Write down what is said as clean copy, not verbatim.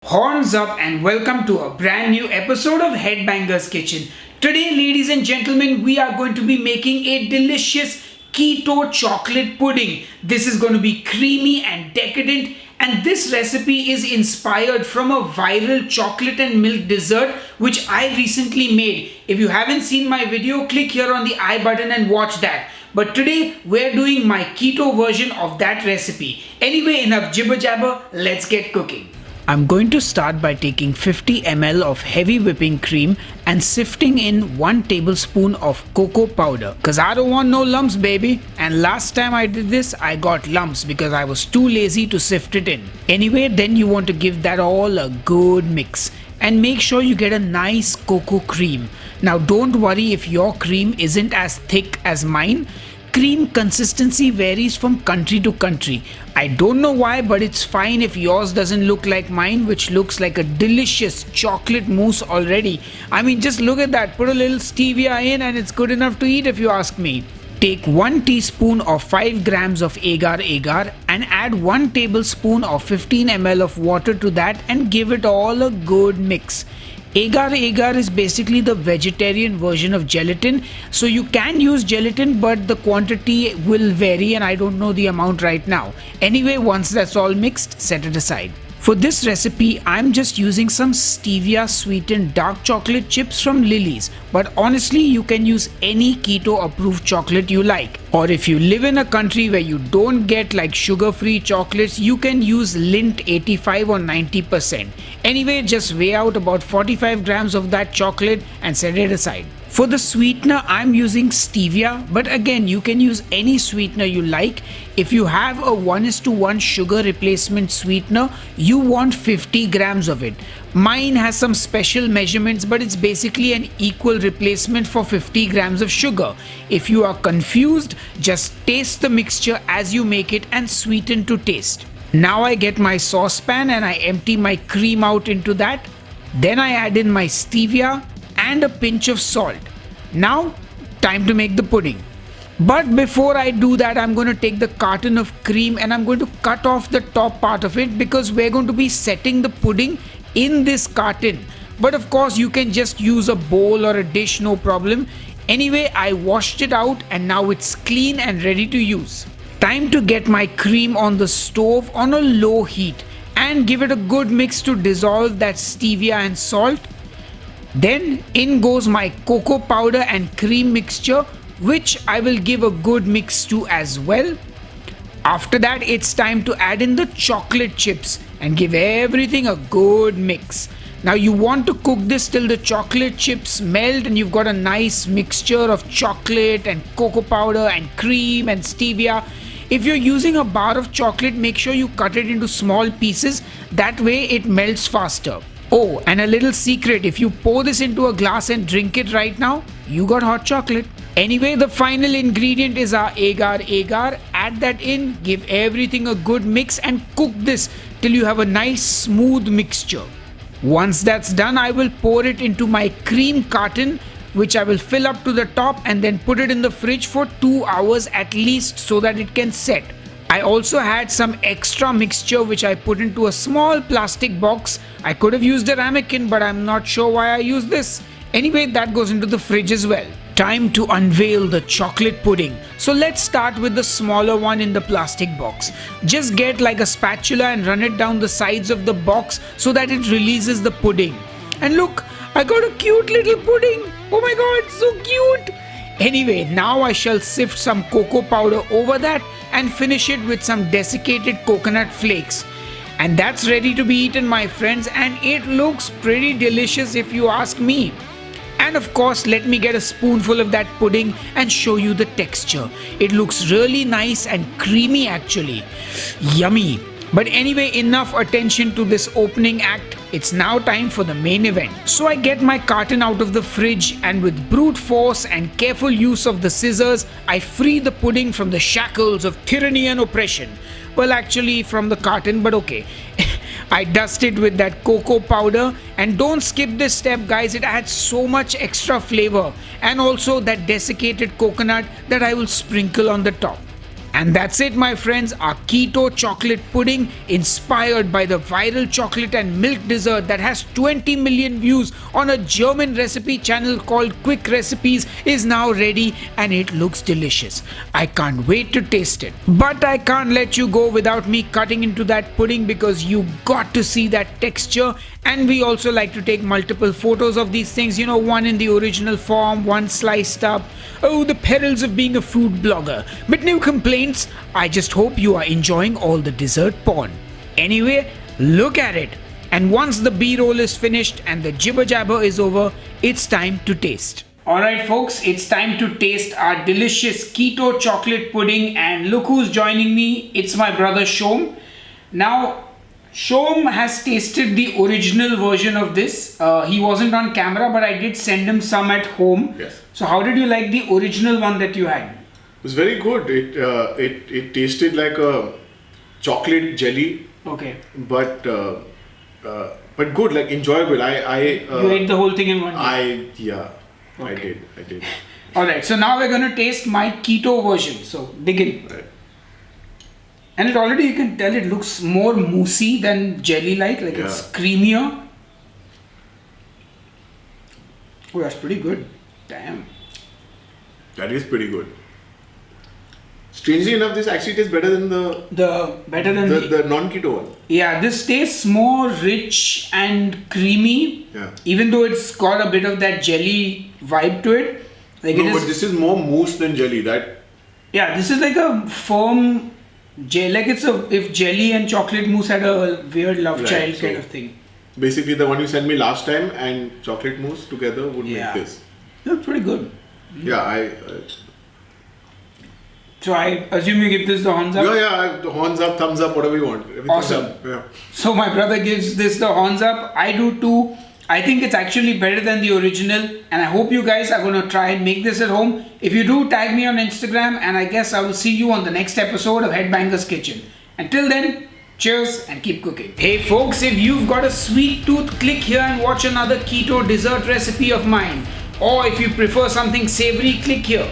Horns up and welcome to a brand new episode of Headbangers Kitchen. Today, ladies and gentlemen, we are going to be making a delicious keto chocolate pudding. This is going to be creamy and decadent, and this recipe is inspired from a viral chocolate and milk dessert which I recently made. If you haven't seen my video, click here on the I button and watch that. But today we're doing my keto version of that recipe. Anyway, enough jibber jabber, let's get cooking. I'm going to start by taking 50 ml of heavy whipping cream and sifting in 1 tablespoon of cocoa powder, cause I don't want no lumps, baby. And last time I did this I got lumps because I was too lazy to sift it in. Anyway, then you want to give that all a good mix and make sure you get a nice cocoa cream. Now don't worry if your cream isn't as thick as mine. Cream consistency varies from country to country. I don't know why, but it's fine if yours doesn't look like mine, which looks like a delicious chocolate mousse already. I mean, just look at that. Put a little stevia in and it's good enough to eat if you ask me. Take 1 teaspoon of 5 grams of agar and add 1 tablespoon of 15 ml of water to that and give it all a good mix. Agar is basically the vegetarian version of gelatin, so you can use gelatin, but the quantity will vary and I don't know the amount right now. Anyway, once that's all mixed, set it aside. For this recipe, I'm just using some stevia sweetened dark chocolate chips from Lily's, but honestly you can use any keto approved chocolate you like. Or if you live in a country where you don't get like sugar free chocolates, you can use Lindt 85 or 90%. Anyway, just weigh out about 45 grams of that chocolate and set it aside. For the sweetener, I'm using stevia, but again you can use any sweetener you like. If you have a 1:1 sugar replacement sweetener, you want 50 grams of it. Mine has some special measurements, but it's basically an equal replacement for 50 grams of sugar. If you are confused, just taste the mixture as you make it and sweeten to taste. Now I get my saucepan and I empty my cream out into that. Then I add in my stevia and a pinch of salt. Now, time to make the pudding. But before I do that, I'm going to take the carton of cream and I'm going to cut off the top part of it because we're going to be setting the pudding in this carton. But of course, you can just use a bowl or a dish, no problem. Anyway, I washed it out and now it's clean and ready to use. Time to get my cream on the stove on a low heat and give it a good mix to dissolve that stevia and salt. Then in goes my cocoa powder and cream mixture, which I will give a good mix to as well. After that, it's time to add in the chocolate chips and give everything a good mix. Now you want to cook this till the chocolate chips melt and you've got a nice mixture of chocolate and cocoa powder and cream and stevia. If you're using a bar of chocolate, make sure you cut it into small pieces. That way it melts faster. Oh, and a little secret, if you pour this into a glass and drink it right now, you got hot chocolate. Anyway, the final ingredient is our agar. Add that in, give everything a good mix and cook this till you have a nice smooth mixture. Once that's done, I will pour it into my cream carton, which I will fill up to the top and then put it in the fridge for 2 hours at least so that it can set. I also had some extra mixture which I put into a small plastic box. I could have used a ramekin, but I'm not sure why I used this. Anyway, that goes into the fridge as well. Time to unveil the chocolate pudding. So let's start with the smaller one in the plastic box. Just get like a spatula and run it down the sides of the box so that it releases the pudding. And look, I got a cute little pudding. Oh my god, so cute. Anyway, now I shall sift some cocoa powder over that and finish it with some desiccated coconut flakes. And that's ready to be eaten, my friends, and it looks pretty delicious if you ask me. And of course, let me get a spoonful of that pudding and show you the texture. It looks really nice and creamy actually. Yummy. But anyway, enough attention to this opening act. It's now time for the main event. So I get my carton out of the fridge and with brute force and careful use of the scissors, I free the pudding from the shackles of tyranny and oppression. Well, actually from the carton, but okay. I dust it with that cocoa powder, and don't skip this step, guys. It adds so much extra flavor, and also that desiccated coconut that I will sprinkle on the top. And that's it, my friends, our keto chocolate pudding, inspired by the viral chocolate and milk dessert that has 20 million views on a German recipe channel called Quick Recipes, is now ready and it looks delicious. I can't wait to taste it. But I can't let you go without me cutting into that pudding because you got to see that texture. And we also like to take multiple photos of these things, one in the original form, one sliced up. Oh, the perils of being a food blogger. But no complaints. I just hope you are enjoying all the dessert porn. Anyway, look at it. And once the B-roll is finished and the jibber jabber is over, it's time to taste. Alright folks, it's time to taste our delicious keto chocolate pudding, and look who's joining me. It's my brother Shom. Now, Shom has tasted the original version of this. He wasn't on camera, but I did send him some at home. Yes. So how did you like the original one that you had? It was very good. It tasted like a chocolate jelly. Okay. But good, like enjoyable. You ate the whole thing in one day? Okay. I did. Alright, so now we're going to taste my keto version. So dig in. Right. And it already, you can tell, it looks more moussey than jelly-like. Like it's creamier. Oh, that's pretty good. Damn. That is pretty good. Strangely enough, this actually tastes better than the non-keto one. Yeah, this tastes more rich and creamy. Yeah. Even though it's got a bit of that jelly vibe to it. Like no, but this is more mousse than jelly. Yeah, this is like a firm jelly. Like if jelly and chocolate mousse had a weird love child kind of thing. Basically, the one you sent me last time and chocolate mousse together would make this. That's pretty good. Yeah, So I assume you give this the horns up? Yeah, the horns up, thumbs up, whatever you want. Awesome. Yeah. So my brother gives this the horns up. I do too. I think it's actually better than the original, and I hope you guys are going to try and make this at home. If you do, tag me on Instagram, and I guess I will see you on the next episode of Headbangers Kitchen. Until then, cheers and keep cooking. Hey folks, if you've got a sweet tooth, click here and watch another keto dessert recipe of mine. Or if you prefer something savory, click here.